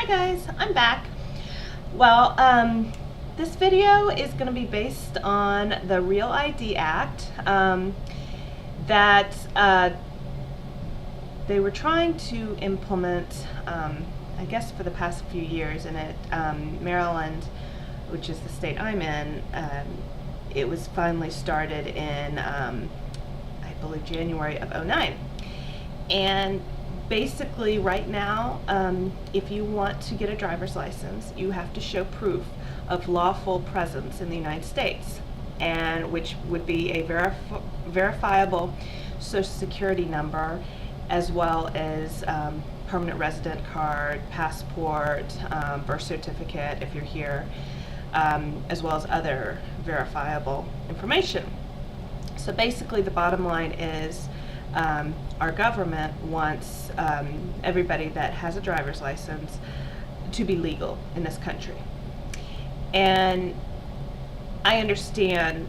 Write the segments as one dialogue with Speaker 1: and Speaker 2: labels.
Speaker 1: Hi guys, I'm back. Well, this video is going to be based on the Real ID Act that they were trying to implement, I guess for the past few years, and Maryland, which is the state I'm in, it was finally started in, I believe, January of '09. And basically right now, if you want to get a driver's license, you have to show proof of lawful presence in the United States, and which would be a verifiable social security number, as well as permanent resident card, passport, birth certificate if you're here, as well as other verifiable information. So basically the bottom line is our government wants everybody that has a driver's license to be legal in this country. And I understand,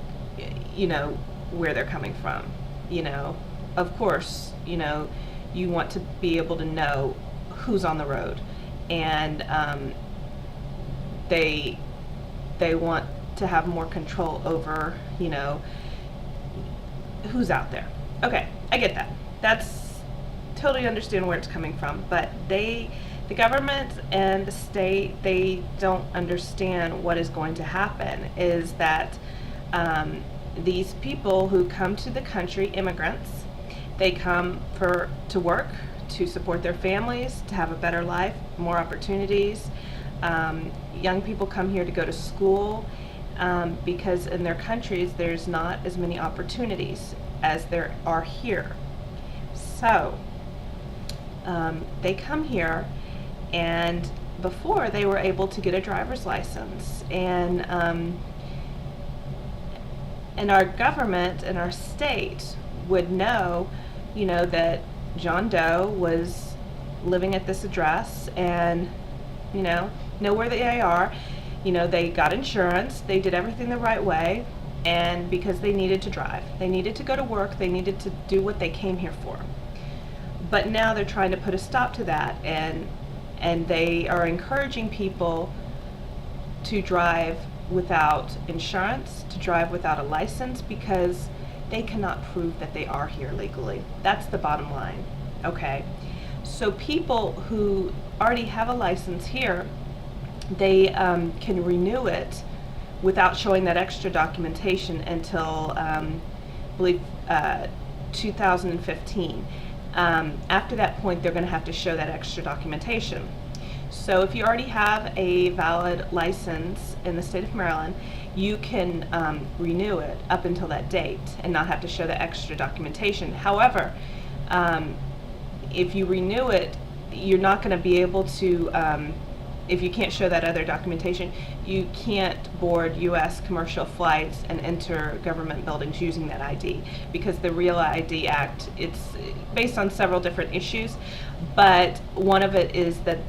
Speaker 1: where they're coming from. Of course, you want to be able to know who's on the road, and they want to have more control over, who's out there. Okay, I get that. That's totally understand where it's coming from, but the government and the state, they don't understand what is going to happen is that these people who come to the country, immigrants, they come to work, to support their families, to have a better life, more opportunities. Young people come here to go to school because in their countries there's not as many opportunities as there are here. So they come here, and before they were able to get a driver's license, and our government and our state would know, that John Doe was living at this address, and know where they are. They got insurance, they did everything the right way, and because they needed to drive, they needed to go to work, they needed to do what they came here for. But now they're trying to put a stop to that, and they are encouraging people to drive without insurance, to drive without a license, because they cannot prove that they are here legally. That's the bottom line. Okay, so people who already have a license here, they can renew it without showing that extra documentation until I believe 2015. After that point, they're going to have to show that extra documentation. So if you already have a valid license in the state of Maryland, you can renew it up until that date and not have to show the extra documentation. However, if you renew it, you're not going to be able to, if you can't show that other documentation, you can't board U.S. commercial flights and enter government buildings using that ID, because the Real ID Act, it's based on several different issues, but one of it is that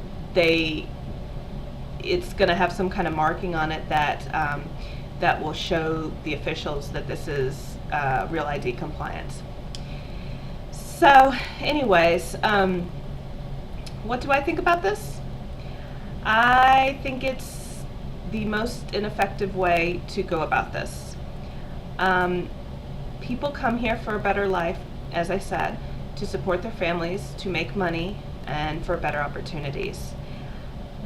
Speaker 1: it's going to have some kind of marking on it that that will show the officials that this is Real ID compliance. So anyways, what do I think about this? I think it's the most ineffective way to go about this. People come here for a better life, as I said, to support their families, to make money, and for better opportunities.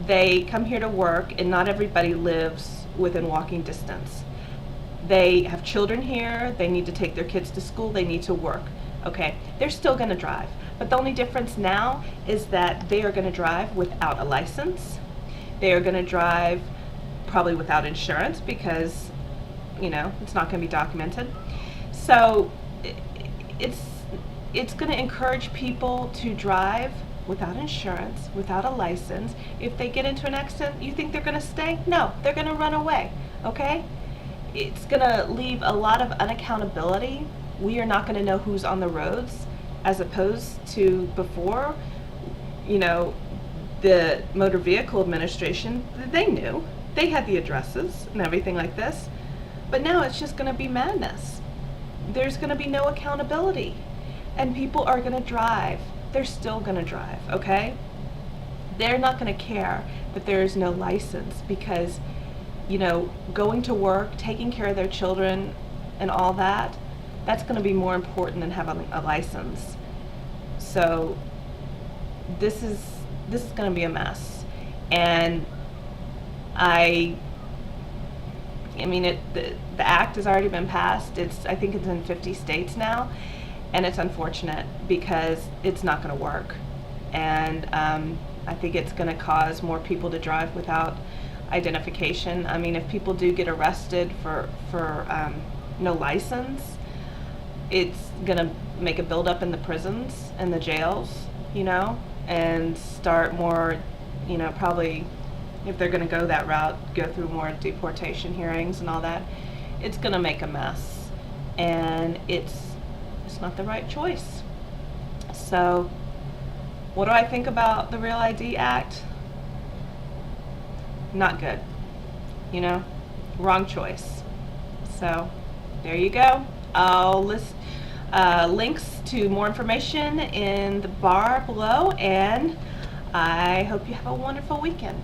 Speaker 1: They come here to work, and not everybody lives within walking distance. They have children here, they need to take their kids to school, they need to work. Okay, they're still going to drive, but the only difference now is that they are going to drive without a license. They are going to drive probably without insurance, because it's not going to be documented. So it's going to encourage people to drive without insurance, without a license. If they get into an accident, you think they're going to stay? No, they're going to run away. Okay, it's going to leave a lot of unaccountability. We are not going to know who's on the roads, as opposed to before. The Motor Vehicle Administration, they knew. They had the addresses and everything like this. But now it's just going to be madness. There's going to be no accountability. And people are going to drive. They're still going to drive, okay? they're not going to care that there is no license, because, going to work, taking care of their children and all that, that's going to be more important than having a license. So this is going to be a mess. And I mean, the act has already been passed. I think it's in 50 states now, and it's unfortunate because it's not going to work. And I think it's going to cause more people to drive without identification. I mean, if people do get arrested for no license, it's going to make a buildup in the prisons and the jails, and start more, probably, if they're going to go that route, go through more deportation hearings and all that. It's going to make a mess, and it's not the right choice. So what do I think about the Real ID Act? Not good. Wrong choice. So there you go. I'll list links to more information in the bar below, and I hope you have a wonderful weekend.